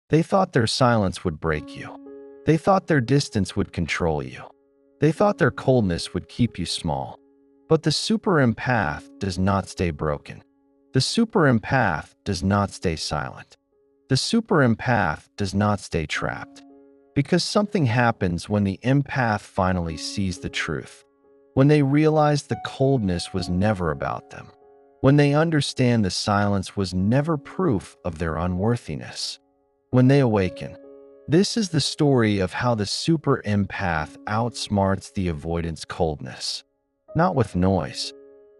They thought their silence would break you. They thought their distance would control you. They thought their coldness would keep you small. But the super empath does not stay broken. The super empath does not stay silent. The super empath does not stay trapped. Because something happens when the empath finally sees the truth. When they realize the coldness was never about them. When they understand the silence was never proof of their unworthiness. When they awaken. This is the story of how the super empath outsmarts the avoidance coldness. Not with noise,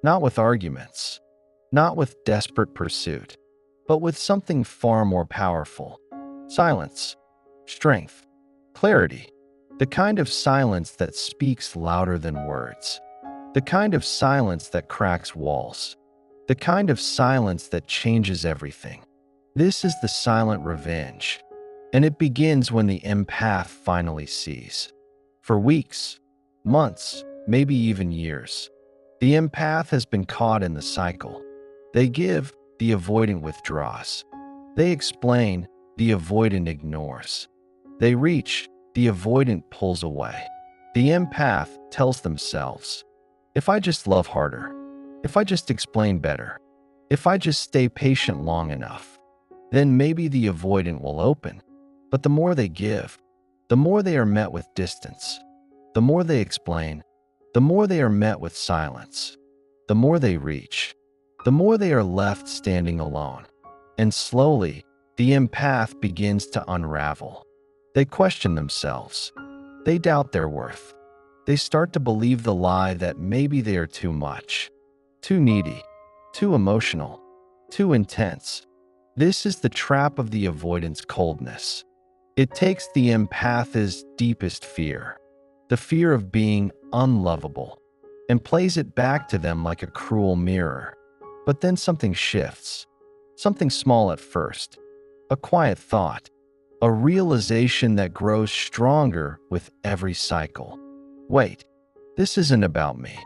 not with arguments, not with desperate pursuit, but with something far more powerful. Silence, strength, clarity. The kind of silence that speaks louder than words. The kind of silence that cracks walls. The kind of silence that changes everything. This is the silent revenge. And it begins when the empath finally sees. For weeks, months, maybe even years, the empath has been caught in the cycle. They give, the avoidant withdraws. They explain, the avoidant ignores. They reach, the avoidant pulls away. The empath tells themselves, if I just love harder, if I just explain better, if I just stay patient long enough, then maybe the avoidant will open. But the more they give, the more they are met with distance. The more they explain, the more they are met with silence. The more they reach, the more they are left standing alone. And slowly, the empath begins to unravel. They question themselves. They doubt their worth. They start to believe the lie that maybe they are too much, too needy, too emotional, too intense. This is the trap of the avoidance coldness. It takes the empath's deepest fear, the fear of being unlovable, and plays it back to them like a cruel mirror. But then something shifts. Something small at first. A quiet thought. A realization that grows stronger with every cycle. Wait, this isn't about me.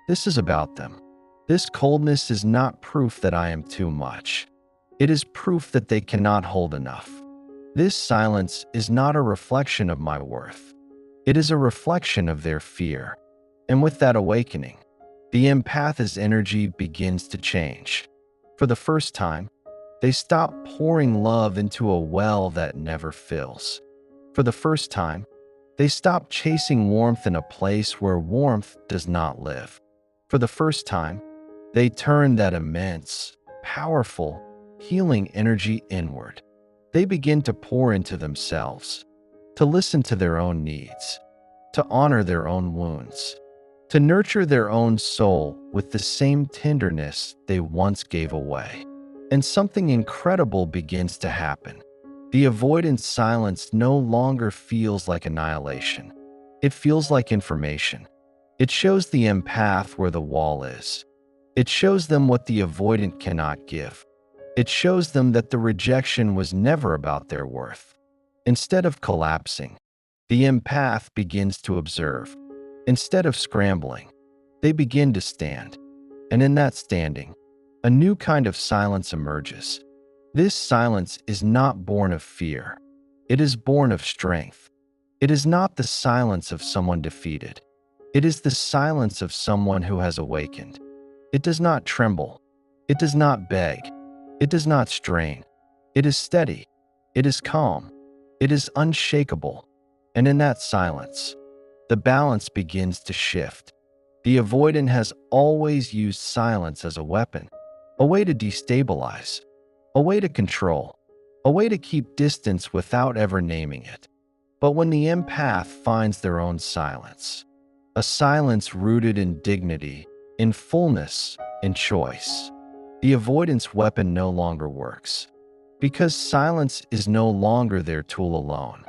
This is about them. This coldness is not proof that I am too much. It is proof that they cannot hold enough. This silence is not a reflection of my worth. It is a reflection of their fear. And with that awakening, the empath's energy begins to change. For the first time, they stop pouring love into a well that never fills. For the first time, they stop chasing warmth in a place where warmth does not live. For the first time, they turn that immense, powerful, healing energy inward. They begin to pour into themselves, to listen to their own needs, to honor their own wounds, to nurture their own soul with the same tenderness they once gave away. And something incredible begins to happen. The avoidant silence no longer feels like annihilation. It feels like information. It shows the empath where the wall is. It shows them what the avoidant cannot give. It shows them that the rejection was never about their worth. Instead of collapsing, the empath begins to observe. Instead of scrambling, they begin to stand. And in that standing, a new kind of silence emerges. This silence is not born of fear. It is born of strength. It is not the silence of someone defeated. It is the silence of someone who has awakened. It does not tremble. It does not beg. It does not strain. It is steady. It is calm. It is unshakable. And in that silence, the balance begins to shift. The avoidant has always used silence as a weapon, a way to destabilize, a way to control, a way to keep distance without ever naming it. But when the empath finds their own silence, a silence rooted in dignity, in fullness, in choice, the avoidance weapon no longer works. Because silence is no longer their tool alone.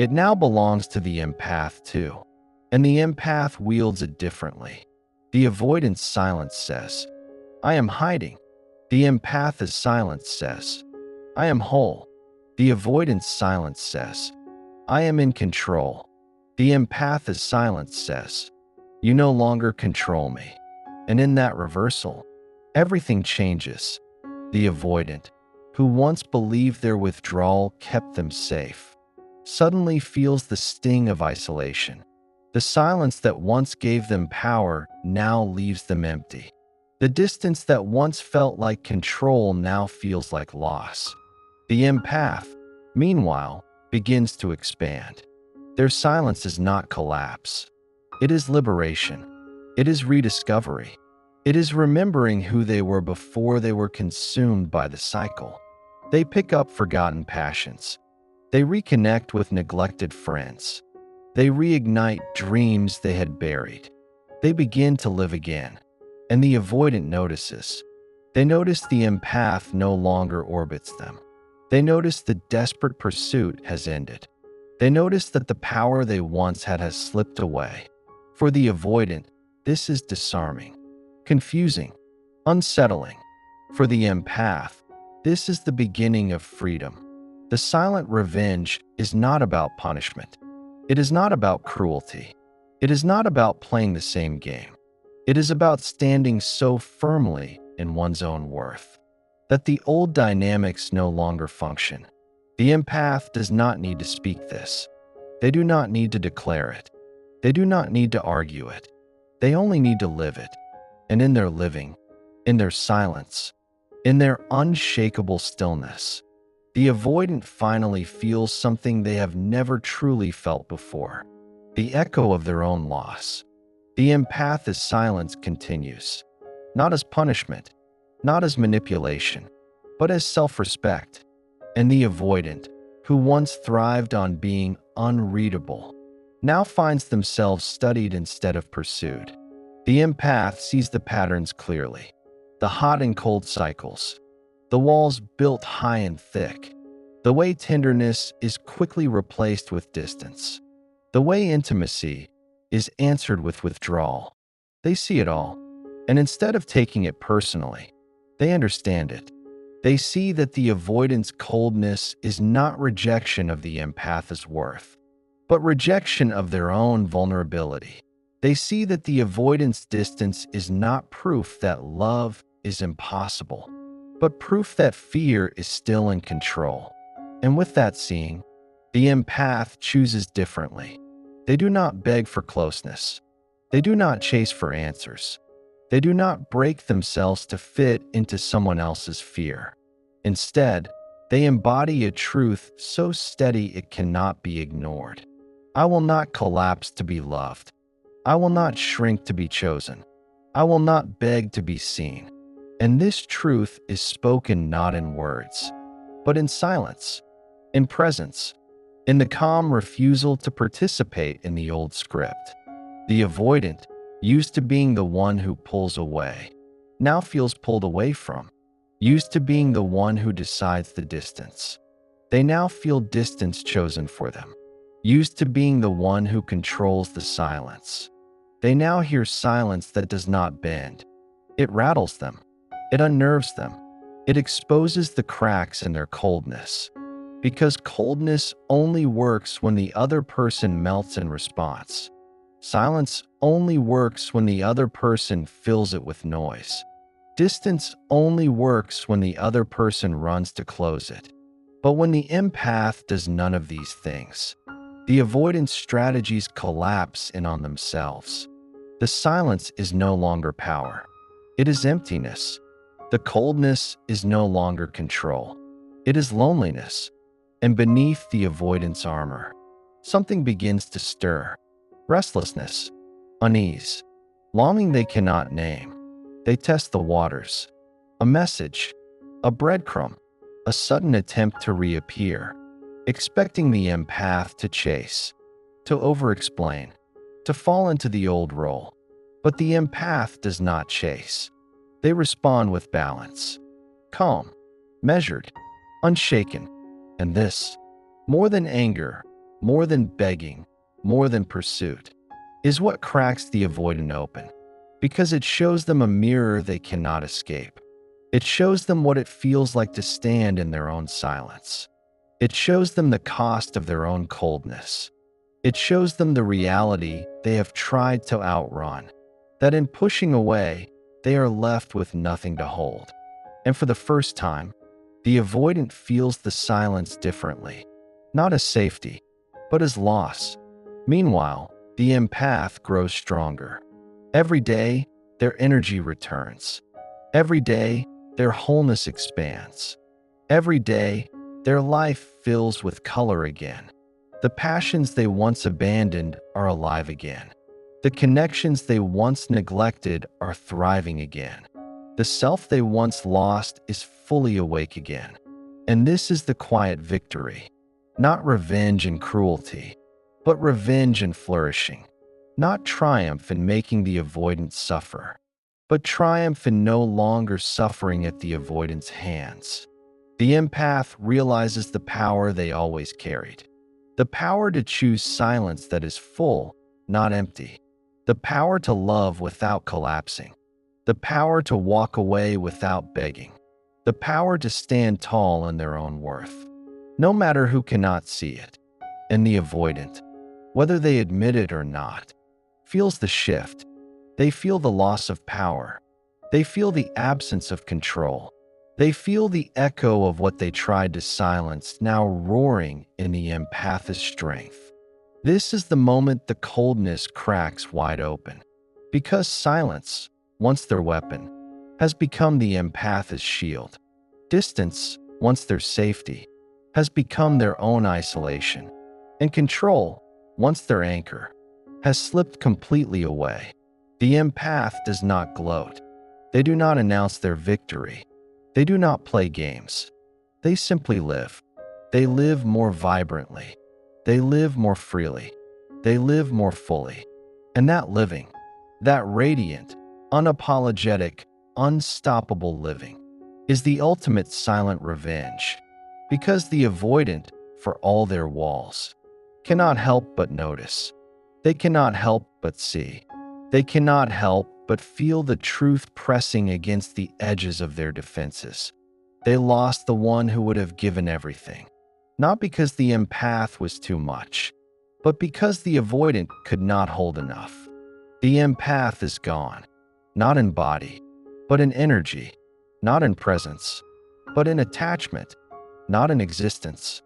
It now belongs to the empath too. And the empath wields it differently. The avoidance silence says, I am hiding. The empath's silence says, I am whole. The avoidance silence says, I am in control. The empath's silence says, you no longer control me. And in that reversal, everything changes. The avoidant, who once believed their withdrawal kept them safe, suddenly feels the sting of isolation. The silence that once gave them power now leaves them empty. The distance that once felt like control now feels like loss. The empath, meanwhile, begins to expand. Their silence is not collapse. It is liberation. It is rediscovery. It is remembering who they were before they were consumed by the cycle. They pick up forgotten passions. They reconnect with neglected friends. They reignite dreams they had buried. They begin to live again. And the avoidant notices. They notice the empath no longer orbits them. They notice the desperate pursuit has ended. They notice that the power they once had has slipped away. For the avoidant, this is disarming, confusing, unsettling. For the empath, this is the beginning of freedom. The silent revenge is not about punishment. It is not about cruelty. It is not about playing the same game. It is about standing so firmly in one's own worth that the old dynamics no longer function. The empath does not need to speak this. They do not need to declare it. They do not need to argue it. They only need to live it. And in their living, in their silence, in their unshakable stillness, the avoidant finally feels something they have never truly felt before, the echo of their own loss. The empath's silence continues, not as punishment, not as manipulation, but as self-respect. And the avoidant, who once thrived on being unreadable, now finds themselves studied instead of pursued. The empath sees the patterns clearly, the hot and cold cycles, the walls built high and thick, the way tenderness is quickly replaced with distance, the way intimacy is answered with withdrawal. They see it all, and instead of taking it personally, they understand it. They see that the avoidant's coldness is not rejection of the empath's worth, but rejection of their own vulnerability. They see that the avoidant's distance is not proof that love is impossible, but proof that fear is still in control. And with that seeing, the empath chooses differently. They do not beg for closeness. They do not chase for answers. They do not break themselves to fit into someone else's fear. Instead, they embody a truth so steady it cannot be ignored. I will not collapse to be loved. I will not shrink to be chosen. I will not beg to be seen. And this truth is spoken not in words, but in silence, in presence, in the calm refusal to participate in the old script. The avoidant, used to being the one who pulls away, now feels pulled away from. Used to being the one who decides the distance, they now feel distance chosen for them. Used to being the one who controls the silence, they now hear silence that does not bend. It rattles them. It unnerves them. It exposes the cracks in their coldness. Because coldness only works when the other person melts in response. Silence only works when the other person fills it with noise. Distance only works when the other person runs to close it. But when the empath does none of these things, the avoidance strategies collapse in on themselves. The silence is no longer power. It is emptiness. The coldness is no longer control. It is loneliness. And beneath the avoidance armor, something begins to stir. Restlessness, unease, longing they cannot name. They test the waters. A message, a breadcrumb, a sudden attempt to reappear, expecting the empath to chase, to over-explain, to fall into the old role. But the empath does not chase. They respond with balance, calm, measured, unshaken. And this, more than anger, more than begging, more than pursuit, is what cracks the avoidant open, because it shows them a mirror they cannot escape. It shows them what it feels like to stand in their own silence. It shows them the cost of their own coldness. It shows them the reality they have tried to outrun, that in pushing away, they are left with nothing to hold. And for the first time, The avoidant feels the silence differently, not as safety, but as loss. Meanwhile, the empath grows stronger. Every day, their energy returns. Every day, their wholeness expands. Every day, their life fills with color again. The passions they once abandoned are alive again. The connections they once neglected are thriving again. The self they once lost is fully awake again. And this is the quiet victory. Not revenge and cruelty, but revenge and flourishing. Not triumph in making the avoidant suffer, but triumph in no longer suffering at the avoidant's hands. The empath realizes the power they always carried. The power to choose silence that is full, not empty. The power to love without collapsing. The power to walk away without begging. The power to stand tall in their own worth, no matter who cannot see it. And the avoidant, whether they admit it or not, feels the shift. They feel the loss of power. They feel the absence of control. They feel the echo of what they tried to silence now roaring in the empath's strength. This is the moment the coldness cracks wide open, because silence, once their weapon, has become the empath's shield. Distance, once their safety, has become their own isolation. And control, once their anchor, has slipped completely away. The empath does not gloat. They do not announce their victory. They do not play games. They simply live. They live more vibrantly. They live more freely. They live more fully. And that living, that radiant, unapologetic, unstoppable living, is the ultimate silent revenge. Because the avoidant, for all their walls, cannot help but notice. They cannot help but see. They cannot help but feel the truth pressing against the edges of their defenses. They lost the one who would have given everything, not because the empath was too much, but because the avoidant could not hold enough. The empath is gone, not in body, but in energy, not in presence, but in attachment, not in existence,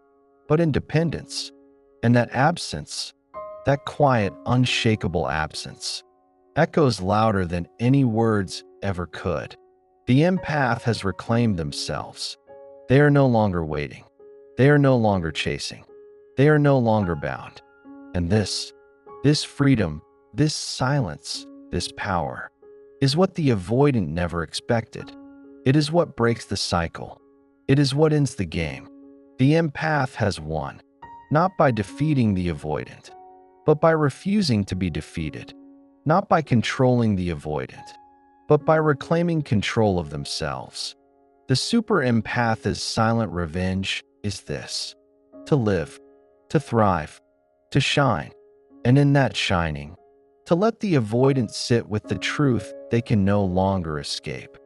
but in dependence. And that absence, that quiet, unshakable absence, echoes louder than any words ever could. The empath has reclaimed themselves. They are no longer waiting. They are no longer chasing. They are no longer bound. And this freedom, this silence, this power, is what the avoidant never expected. It is what breaks the cycle. It is what ends the game. The empath has won, not by defeating the avoidant, but by refusing to be defeated. Not by controlling the avoidant, but by reclaiming control of themselves. The super empath's silent revenge is this: to live, to thrive, to shine, and in that shining, to let the avoidant sit with the truth they can no longer escape.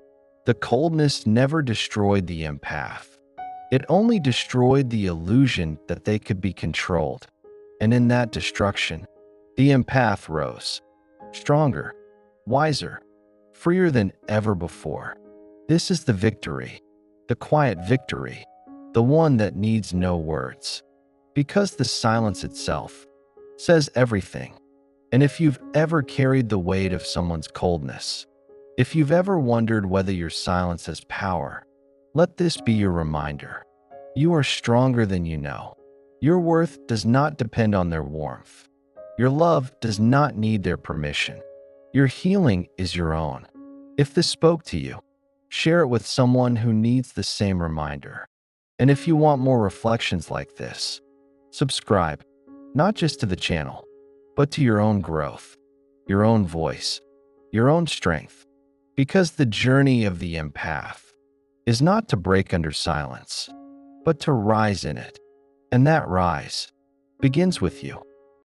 The coldness never destroyed the empath. It only destroyed the illusion that they could be controlled. And in that destruction, the empath rose. Stronger, wiser, freer than ever before. This is the victory, the quiet victory, the one that needs no words. Because the silence itself says everything. And if you've ever carried the weight of someone's coldness, if you've ever wondered whether your silence has power, let this be your reminder. You are stronger than you know. Your worth does not depend on their warmth. Your love does not need their permission. Your healing is your own. If this spoke to you, share it with someone who needs the same reminder. And if you want more reflections like this, subscribe, not just to the channel, but to your own growth, your own voice, your own strength. Because the journey of the empath is not to break under silence, but to rise in it. And that rise begins with you.